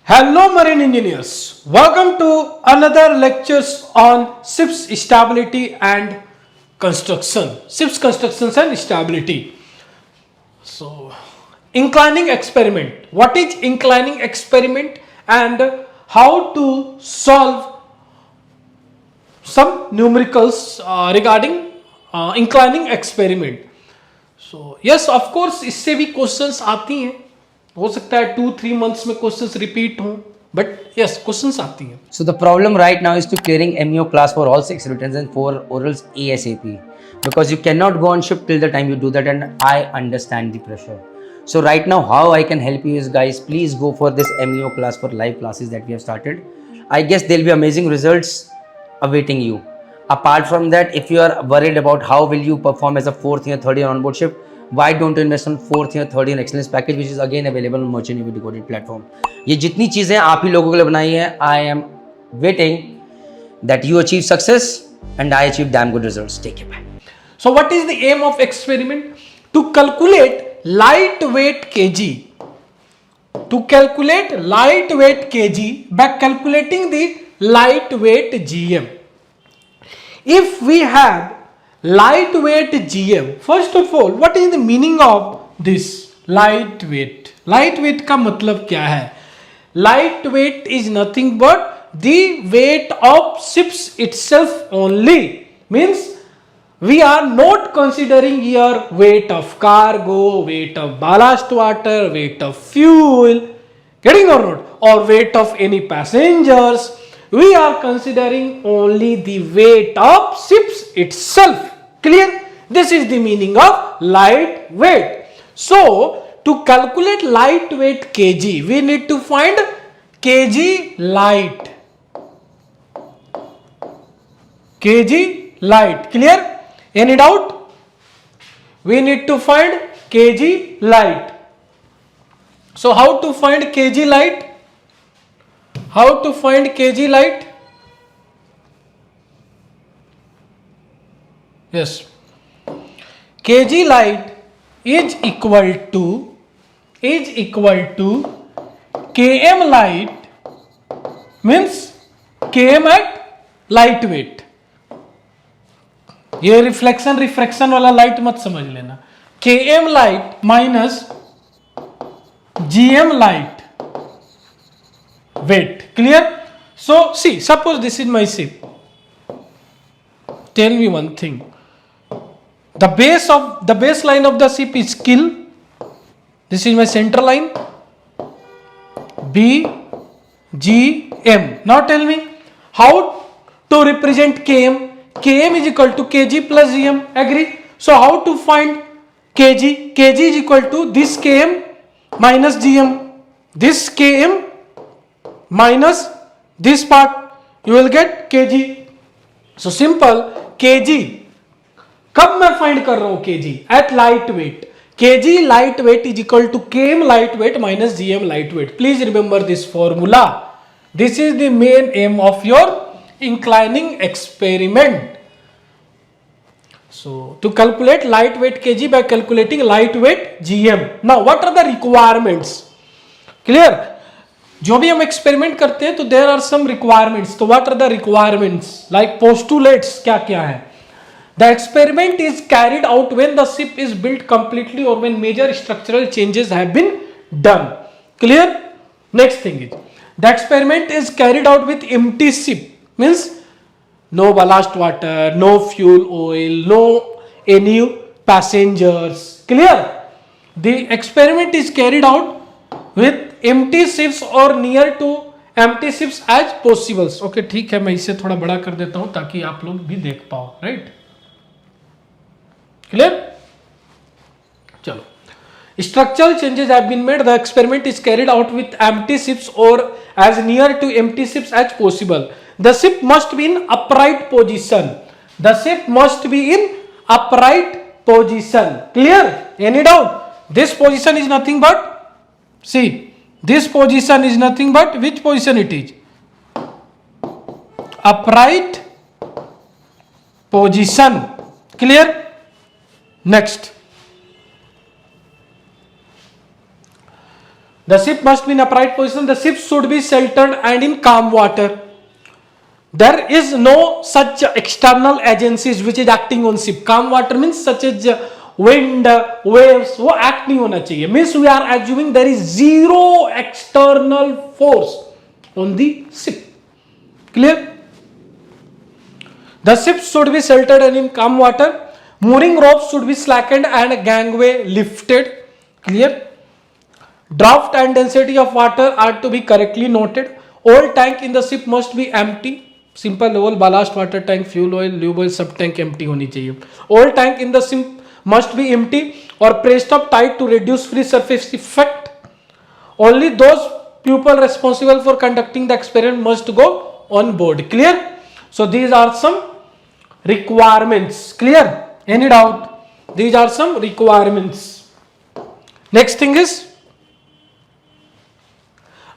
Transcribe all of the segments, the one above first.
Hello marine engineers, welcome to another lectures on ships stability and construction. Ships constructions and stability. So, inclining experiment. What is inclining experiment and how to solve some numericals regarding inclining experiment. So yes, of course इससे भी questions आती हैं. हो सकता है 2-3 months में questions repeat हों, but yes questions आती हैं. So the problem right now is to clearing MEO class for all 6 writtens and 4 orals ASAP, because you cannot go on ship till the time you do that, and I understand the pressure. So right now how I can help you is, guys, please go for this MEO class for live classes that we have started. I guess there'll be amazing results awaiting you. Apart from that, if you are worried about how will you perform as a 4th year, 3rd year on board ship, why don't you invest on 4th year, 3rd year excellence package, which is again available on Merchant Navy Decoded platform. ये जितनी चीजें आप ही लोगों के लिए बनाई है, I am waiting that you achieve success and I achieve damn good results. Take it back. So what is the aim of experiment? To calculate lightweight kg. To calculate lightweight kg by calculating the lightweight GM. If we have lightweight GM, first of all, what is the meaning of this lightweight? Lightweight का मतलब क्या है? Lightweight is nothing but the weight of ships itself only. Means we are not considering here weight of cargo, weight of ballast water, weight of fuel, getting or not, or weight of any passengers. We are considering only the weight of ships itself. Clear? This is the meaning of lightweight. So, to calculate lightweight kg, we need to find kg light. Kg light. Clear? Any doubt? We need to find kg light. So, how to find kg light? How to find kg light? Yes. Kg light is equal to km light, means km at lightweight. ये reflection refraction वाला light मत समझ लेना. km light minus gm light weight. Clear? So see, suppose this is my ship. Tell me one thing. The baseline of the ship is keel. This is my center line. B, G, M. Now tell me how to represent km. Km is equal to kg plus gm. Agree? So how to find kg? Kg is equal to this km minus gm. This km minus this part, you will get kg. So simple. kg कब मैं find कर रहा हूं kg? At light weight. kg light weight is equal to km light weight minus gm light weight. Please remember this formula. This is the main aim of your inclining experiment. So to calculate lightweight kg by calculating lightweight gm. Now what are the requirements? Clear? जो भी हम experiment करते हैं तो there are some requirements. तो what are the requirements? Like postulates क्या क्या है? The experiment is carried out when the ship is built completely और when major structural changes have been done. Clear? Next thing is the experiment is carried out with empty ship, means no ballast water, no fuel oil, no any passengers. Clear? The experiment is carried out with empty ships or near to empty ships as possible. Okay, ठीक है, मैं इसे थोड़ा बड़ा कर देता हूं ताकि आप लोग भी देख पाओ. राइट? क्लियर? चलो. Structural changes have been made. The experiment is carried out with empty ships or as near to empty ships as possible. The ship must be in upright position. The ship must be in upright position. Clear? Any doubt? This position is nothing but, see, this position is nothing but, which position it is? Upright position. Clear? Next. The ship must be in upright position. The ship should be sheltered and in calm water. There is no such external agencies which is acting on ship. Calm water means such as wind, waves, वो act नहीं होना चाहिए. Means we are assuming there is zero external force on the ship. Clear? The ship should be sheltered and in calm water. Mooring ropes should be slackened and gangway lifted. Clear? Draft and density of water are to be correctly noted. All tank in the ship must be empty. Simple all ballast water tank, fuel oil, lube oil सब tank empty होनी चाहिए. All tank in the ship must be empty or pressed up tight to reduce free surface effect. Only those people responsible for conducting the experiment must go on board. Clear? So these are some requirements. Clear? Any doubt? These are some requirements. Next thing is,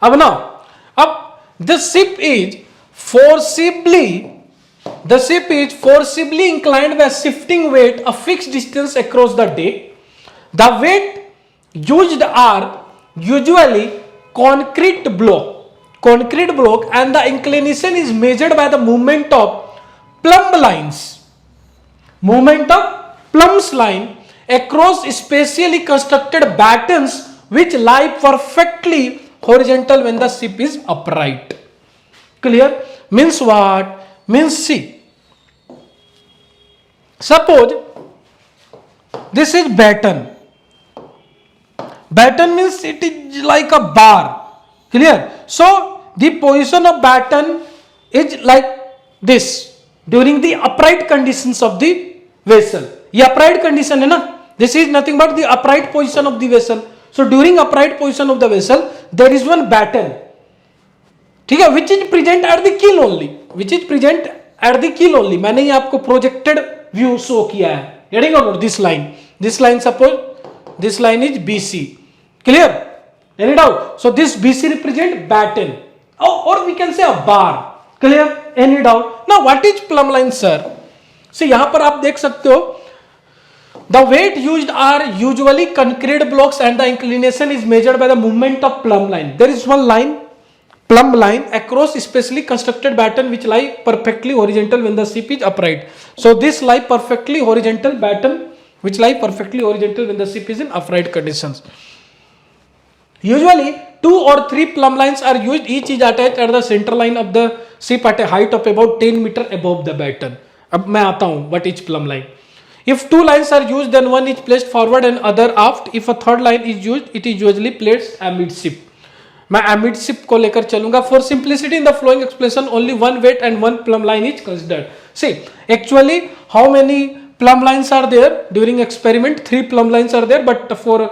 अब the ship is forcibly inclined by shifting weight a fixed distance across the deck. The weight used are usually concrete block, and the inclination is measured by the movement of plumb lines. Movement of plumb line across specially constructed battens which lie perfectly horizontal when the ship is upright. Clear? Means what? Means see. Suppose this is batten. Batten means it is like a bar. Clear? So the position of batten is like this during the upright conditions of the vessel. ये upright condition है ना? This is nothing but the upright position of the vessel. So during upright position of the vessel, there is one batten. ठीक है, which is present at the keel only. Which is present at the keel only. मैंने ये आपको projected view show किया है. Getting or not? This line. This line, suppose this line is BC. Clear? Any doubt? So this BC represent batten. Or we can say a bar. Clear? Any doubt? Now what is plumb line, sir? So यहाँ पर आप देख सकते हो. The weight used are usually concrete blocks and the inclination is measured by the movement of plumb line. There is one line, plumb line, across specially constructed batten which lie perfectly horizontal when the ship is upright. So this lie perfectly horizontal batten which lie perfectly horizontal when the ship is in upright conditions. Usually 2 or 3 plumb lines are used. Each is attached at the center line of the ship at a height of about 10 meter above the batten. अब मैं आता हूँ what is plumb line. If 2 lines are used, then one is placed forward and other aft. If a third line is used, it is usually placed amidship. मैं amidship को लेकर चलूंगा. For simplicity in the flowing explanation, only one weight and one plumb line is considered. See, actually, how many plumb lines are there during experiment? 3 plumb lines are there, but for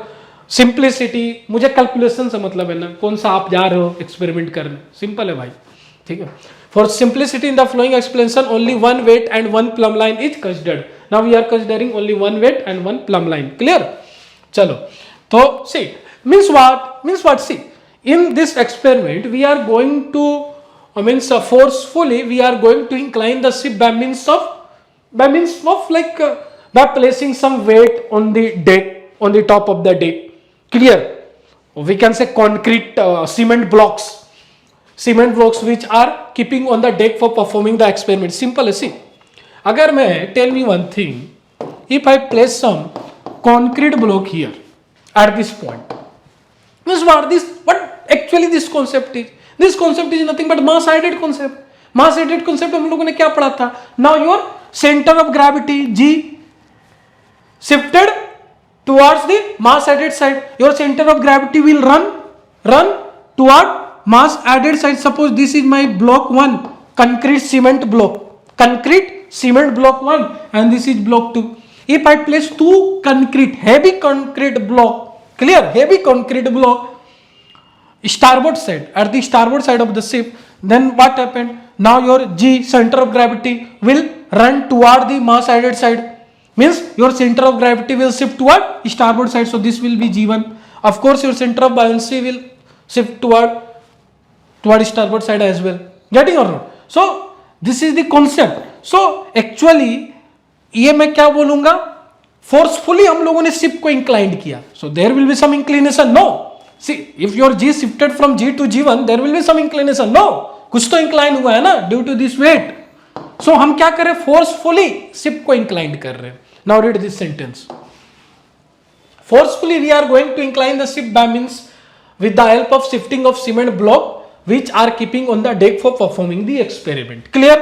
simplicity, मुझे calculation से मतलब है ना, कौन सा आप जा रहे हो experiment करने. Simple है भाई, ठीक है. For simplicity in the flowing explanation, only one weight and one plumb line is considered. Now we are considering only one weight and one plumb line. Clear? चलो, तो see, means what? Means what? See, in this experiment, we are going to, forcefully, we are going to incline the ship by means of like by placing some weight on the deck, on the top of the deck. Clear? We can say concrete cement blocks which are keeping on the deck for performing the experiment. Simple, see. अगर मैं tell me one thing, if I place some concrete block here at this point, means what actually this concept is? This concept is nothing but mass-aided concept. Mass-aided concept हम लोगों ने क्या पढ़ा था? Now your center of gravity G shifted towards the mass-aided side. Your center of gravity will run toward mass-aided side. Suppose this is my block 1, concrete cement block 1, and this is block 2. If I place 2 heavy concrete block, clear, heavy concrete block starboard side, at the starboard side of the ship, then what happened? Now your G, center of gravity, will run toward the mass-aided side. Means your center of gravity will shift toward starboard side. So this will be G1. Of course, your center of buoyancy will shift toward starboard side as well. Getting or not? So this is the concept. So actually ये मैं क्या बोलूंगा, forcefully हम लोगों ने ship को inclined किया. So there will be some inclination. No, see if your G shifted from G to G1 there will be some inclination, no, कुछ तो इंक्लाइन हुआ है ना due to this weight. So हम क्या कर रहे हैं, फोर्सफुली शिप को इंक्लाइन कर रहे हैं. Now read this sentence. Forcefully we are going to incline the ship by means with the help of shifting of cement block which are keeping on the deck for performing the experiment. Clear?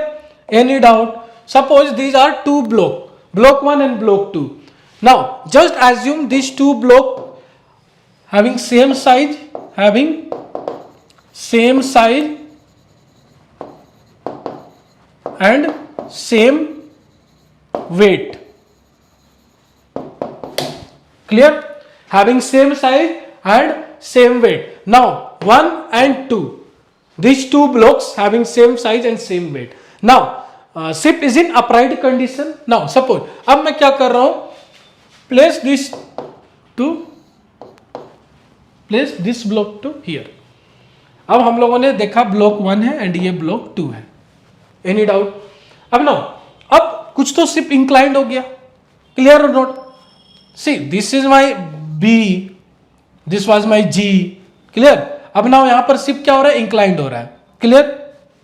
Any doubt? Suppose these are two block 1 and block 2. Now just assume these two block having same size and same weight. Clear? Having same size and same weight. Now 1 and 2, these two blocks having same size and same weight. Now ship is in upright condition. Now suppose अब मैं क्या कर रहा हूं, place this block to here. अब हम लोगों ने देखा ब्लॉक 1 है एंड ये ब्लॉक 2 है. Any doubt? अब ना अब कुछ तो शिप इंक्लाइंड हो गया. Clear or not? See, this is my B, this was my G. Clear? अब ना यहाँ पर शिप क्या हो रहा है, इंक्लाइंड हो रहा है. क्लियर?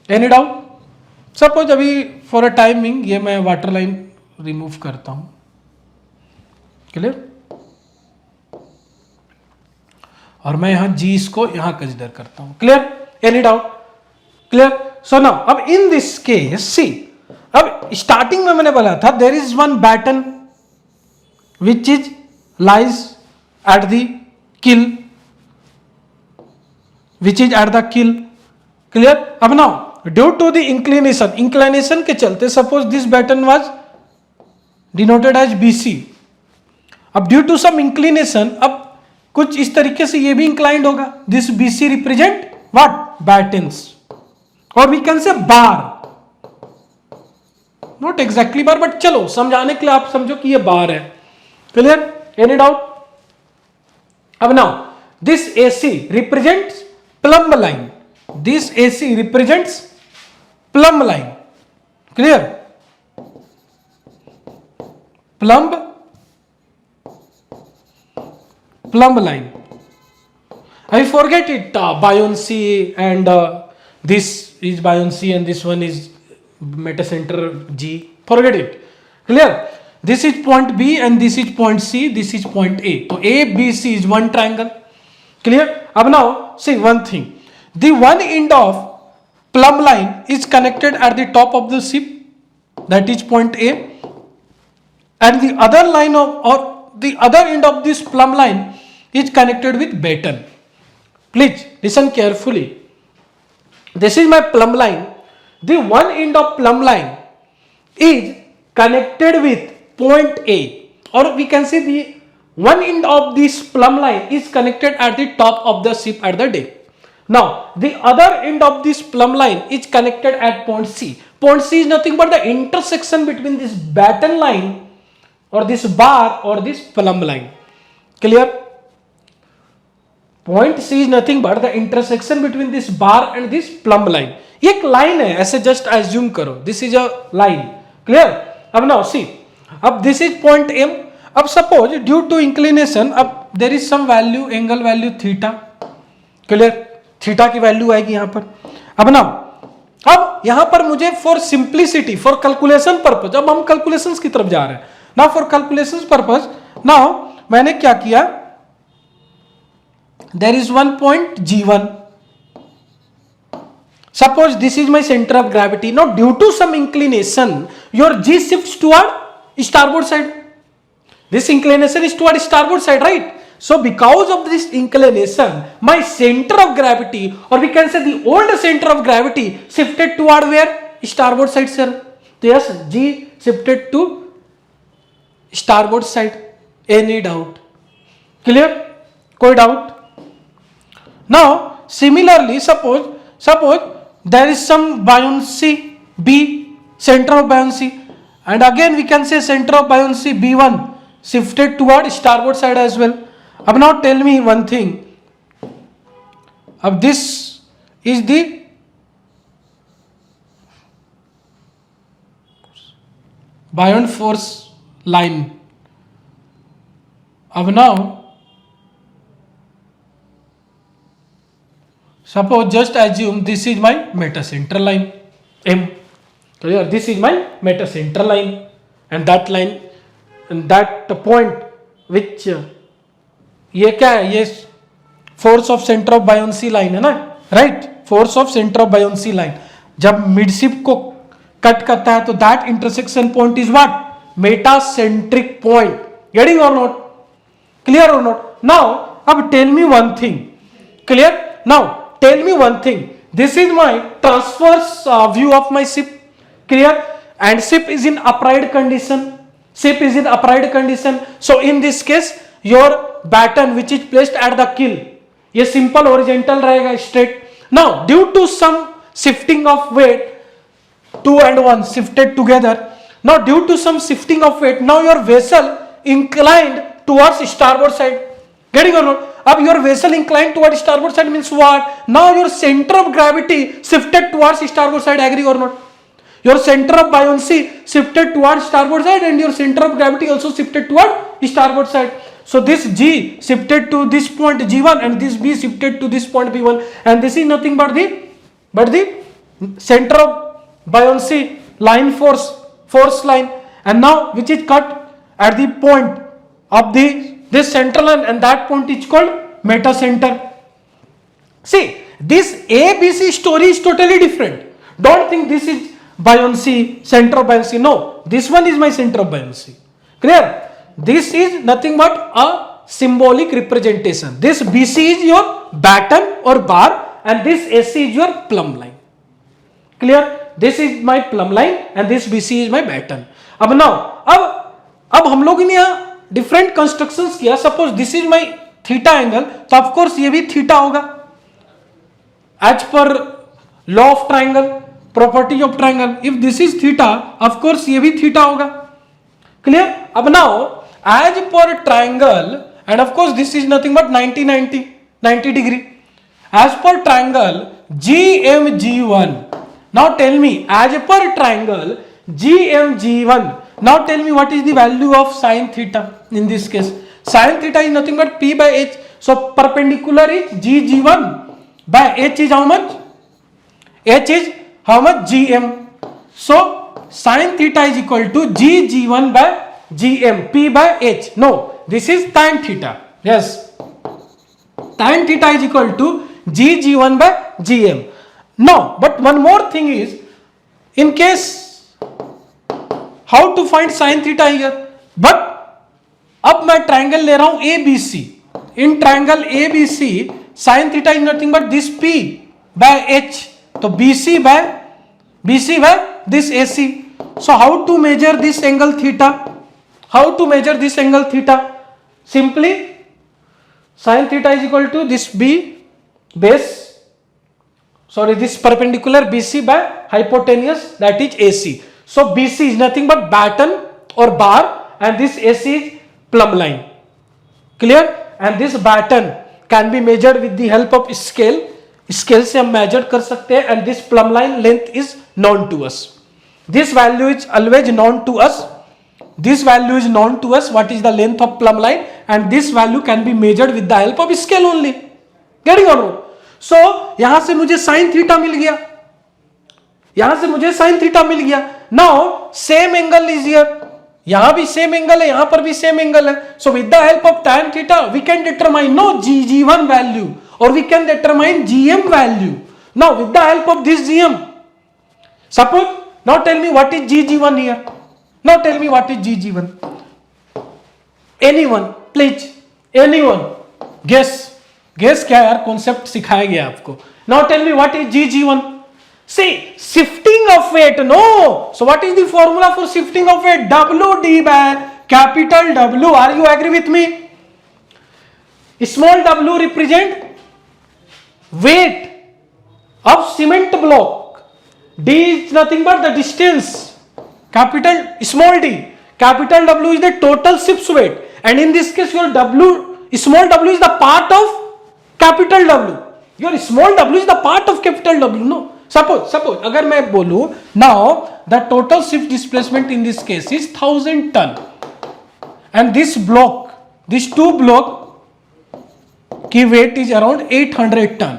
Any doubt? सपोज अभी फॉर अ टाइमिंग ये मैं वाटर लाइन रिमूव करता हूं. क्लियर? और मैं यहाँ G इसको यहाँ कंसिडर करता हूं. Clear? Any doubt? Clear? So now अब इन दिस केस सी, अब स्टार्टिंग में मैंने बोला था there is one batten which is lies at the keel, clear? अब now due to the inclination के चलते suppose this batten was denoted as BC. अब due to some inclination अब कुछ इस तरीके से ये भी inclined होगा. This BC represent what? Battens, or we can say bar, not exactly bar but चलो समझाने के लिए आप समझो कि ये बार है. Clear? Any doubt? अब now this AC represents plumb line. This AC represents plumb line. Clear? Plumb line. I forget it. Buoyancy and this is buoyancy and this one is metacenter G. Forget it. Clear? This is point B and this is point C, this is point A. So A, B, C is one triangle. Clear? अब now see one thing. The one end of plumb line is connected at the top of the ship, that is point A, and the other line of or the other end of this plumb line is connected with batten. Please listen carefully. This is my plumb line. The one end of plumb line is connected with point A, or we can say the one end of this plumb line is connected at the top of the ship at the deck. Now the other end of this plumb line is connected at point C. Point C is nothing but the intersection between this batten line or this bar or this plumb line. Clear? Point C is nothing but the intersection between this bar and this plumb line. ये एक line है, ऐसे just assume करो. This is a line. Clear? अब now see, अब this is point M. अब suppose due to inclination अब there is some value, angle value theta. Clear? Theta की वैल्यू आएगी यहां पर. अब ना अब यहां पर मुझे for simplicity, for calculation purpose, अब हम कैलकुलेशंस की तरफ जा रहे हैं ना. फॉर कैलकुलेशंस पर्पज नाउ मैंने क्या किया, there is one point G1. Suppose this is my center of gravity. Now due to some inclination your G shifts toward starboard side. This inclination is toward starboard side, right? So because of this inclination my center of gravity, or we can say the old center of gravity, shifted toward where? Starboard side, sir. So yes, G shifted to starboard side. Any doubt? Clear? कोई doubt? Now similarly suppose there is some buoyancy B, center of buoyancy, and again we can say center of buoyancy B1 shifted toward starboard side as well. अब now tell me one thing. अब this is the buoyant force line. अब now suppose just assume this is my metacenter line M. Clear? This is my metacenter line, and that line and that point which ये क्या है, ये force of centre of buoyancy line है ना, right, force of centre of buoyancy line जब midship को cut करता है तो that intersection point is what, metacentric point. Getting or not? Clear or not? Now अब tell me one thing. Clear? Now tell me one thing. This is my transverse view of my ship. Clear? And ship is in upright condition. Ship is in upright condition. So in this case, your batten which is placed at the keel, ये simple horizontal रहेगा, straight. Now due to some shifting of weight, 2 and 1 shifted together. Now due to some shifting of weight, now your vessel inclined towards starboard side. Getting or not? अब your vessel inclined towards starboard side means what? Now your center of gravity shifted towards starboard side. Agree or not? Your center of buoyancy shifted towards starboard side, and your center of gravity also shifted toward starboard side. So this G shifted to this point G1, and this B shifted to this point B1, and this is nothing but the center of buoyancy line force line, and now which is cut at the point of this central line, and that point is called metacenter. See, this ABC story is totally different. Don't think this is buoyancy, center of buoyancy. No, this one is my center of buoyancy. Clear? This is nothing but a symbolic representation. This BC is your batten or bar, and this AC is your plumb line. Clear? This is my plumb line, and this BC is my batten. अब now, अब हम लोग ने यहाँ different constructions किया. Suppose this is my theta angle, तो of course ये भी थीटा होगा as per law of triangle, property of triangle. If this is theta, of course ये भी थीटा होगा. क्लियर? अब now as per triangle, and of course this is nothing but 90 degree. As per triangle GMG1. Now tell me, as per triangle GMG1, now tell me what is the value of sin theta in this case. Sin theta is nothing but P by H. So perpendicular is GG1 by H is how much? H is how much? GM. So sin theta is equal to GG1 by GM, P by H. No, this is tan theta. Yes, tan theta is equal to GG1 by GM. No, but one more thing is, in case how to find sin theta here, but अब मैं triangle ले रहा हूं ABC. In triangle ABC sin theta is nothing but this P by H. तो BC by this AC. So how to measure this angle theta? How to measure this angle theta? Simply sin theta is equal to this this perpendicular BC by hypotenuse, that is AC. So BC is nothing but batten or bar, and this AC is plumb line. Clear? And this batten can be measured with the help of scale. Scale से हम measure कर सकते हैं, and this plumb line length is known to us. This value is always known to us. This value is known to us. What is the length of plumb line? And this value can be measured with the help of scale only. Getting or not? So यहाँ से मुझे sin theta मिल गया. यहां से मुझे sin theta मिल गया. Now same angle is here, यहां भी सेम एंगल है, यहां पर भी सेम एंगल है. So with the help of tan theta we can determine no GG1 value, और we can determine GM value. Now with the help of this GM, suppose, now tell me what is GG1 here. Now tell me what is GG1. Anyone please, anyone guess क्या यार, concept सिखाया गया आपको. Now tell me what is GG1. See, shifting of weight, no. So what is the formula for shifting of weight? WD by capital W. Are you agree with me? Small w represent weight of cement block. D is nothing but the distance. Capital small d. Capital W is the total ship's weight. And in this case, your small w is the part of capital W. Your small w is the part of capital W. No. Suppose अगर मैं बोलूं, now the total ship displacement in this case is 1000 ton, and this two block की weight is around 800 ton.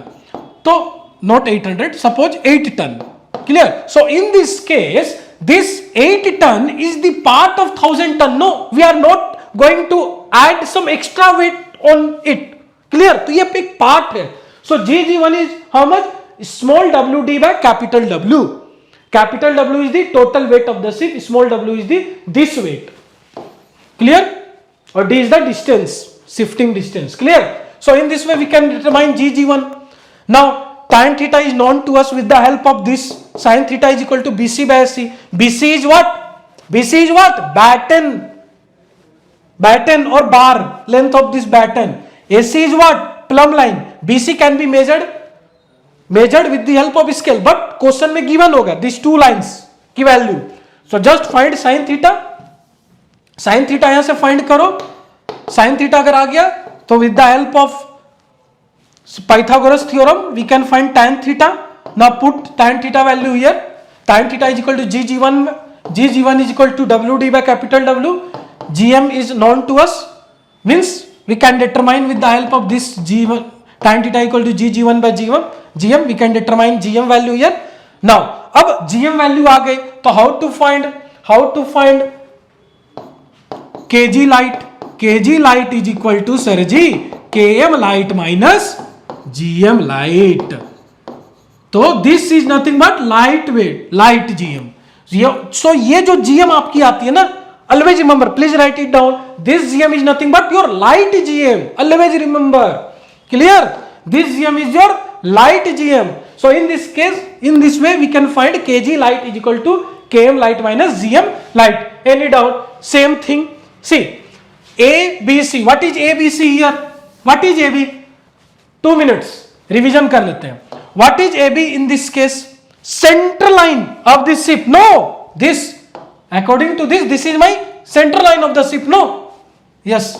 तो not 800, suppose 8 ton. Clear? So in this case, this 8 ton is the part of 1000 ton. No, we are not going to add some extra weight on it. Clear? तो ये एक part है. So GG1 is how much? Small wd by capital W. Capital W is the total weight of the ship. Small w is the this weight. Clear? Or d is the distance, shifting distance. Clear? So in this way we can determine GG1. Now tan theta is known to us with the help of this. Sin theta is equal to BC by AC. BC is what? BC is what? Batten or bar, length of this batten. AC is what? Plumb line. BC can be measured with the help of scale, but question में given होगा these two lines की value. So just find sin theta. Sin theta यहां से find करो. Sin theta अगर आ गया तो with the help of Pythagoras theorem we can find tan theta. Now put tan theta value here. Tan theta is equal to Gg1 is equal to WD by capital W. Gm is known to us, means we can determine with the help of this G1 tan theta equal to Gg1 by Gm we can determine Gm value here. Now अब Gm value आ गई तो how to find kg light is equal to sir ji km light minus Gm light. तो this is nothing but light Gm. So ये जो Gm आपकी आती है ना, always remember, please write it down. This Gm is nothing but your light Gm. Always remember. Clear? This Gm is your light Gm. So in this case, in this way we can find kg light is equal to km light minus Gm light. Any doubt? Same thing. See, ABC. What is ABC here? What is AB? 2 minutes. Revision कर लेते हैं. What is AB in this case? Center line of the ship. No, this. According to this is my center line of the ship. No. Yes.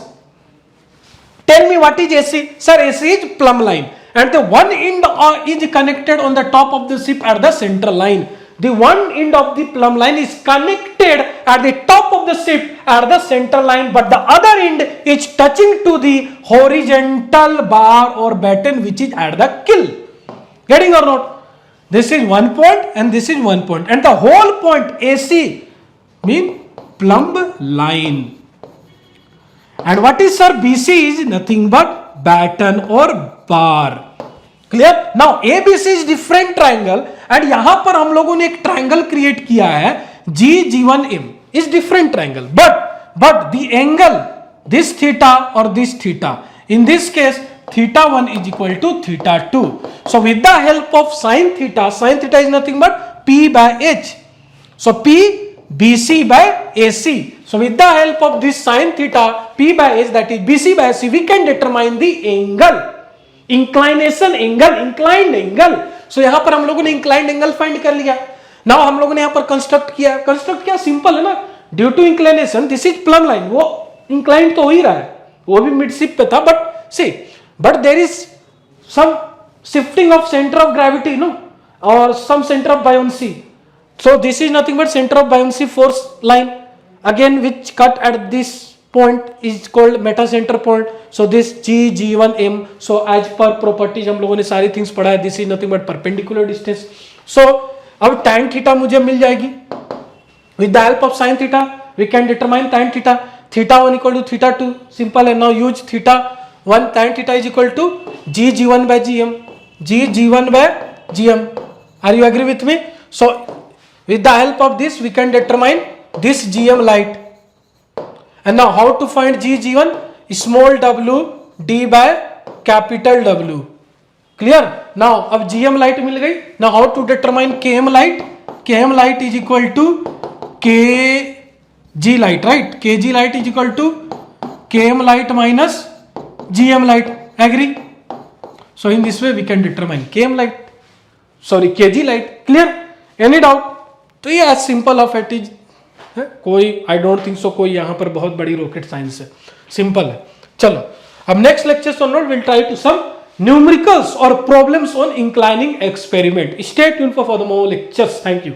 Tell me what is AC? Sir, AC is plumb line. And the one end is connected on the top of the ship at the center line. The one end of the plumb line is connected at the top of the ship at the center line, but the other end is touching to the horizontal bar or batten which is at the keel. Getting or not? This is one point and this is one point, and the whole point AC mean plumb line. And what is sir BC is nothing but batten or bar. Clear? Now ABC is different triangle and यहाँ पर हम लोगों ने एक triangle create किया है GG1M is different triangle, but the angle this theta or this theta, in this case theta 1 is equal to theta 2. So with the help of sin theta is nothing but P by H. So P BC by AC. So with the help of this sin theta P by H, that is BC by AC, we can determine the angle. Inclination angle, inclined angle. So यहाँ पर हम लोगों ने inclined angle find कर लिया. Now हम लोगों ने यहाँ पर construct किया simple है ना. Due to inclination, this is plumb line. वो inclined तो हो ही रहा है. वो भी mid ship पे था, but there is some shifting of center of gravity, no, or some center of buoyancy. So this is nothing but center of buoyancy force line, again which cut at this point is called meta center point. So this G1M. So as per properties हम लोगों ने सारी things पढ़ा है. This is nothing but perpendicular distance. So अब tan theta मुझे मिल जाएगी. With the help of sin theta we can determine tan theta. Theta 1 equal to theta 2. Simple है. Now use theta 1. Tan theta is equal to Gg1 by Gm. Gg1 by Gm. Are you agree with me? So with the help of this we can determine this Gm light. And now how to find Gg1? Small w d by capital W. Clear? Now अब Gm light मिल गई. Now how to determine Km light? Km light is equal to Kg light, right? Kg light is equal to Km light minus Gm light. Agree? So in this way we can determine Kg light. Clear? Any doubt? तो ये as simple of it is. कोई I don't think so कोई यहाँ पर बहुत बड़ी rocket science है. Simple है. चलो अब next lecture onward will try to some numericals और problems on inclining experiment. Stay tuned for the more lectures. Thank you.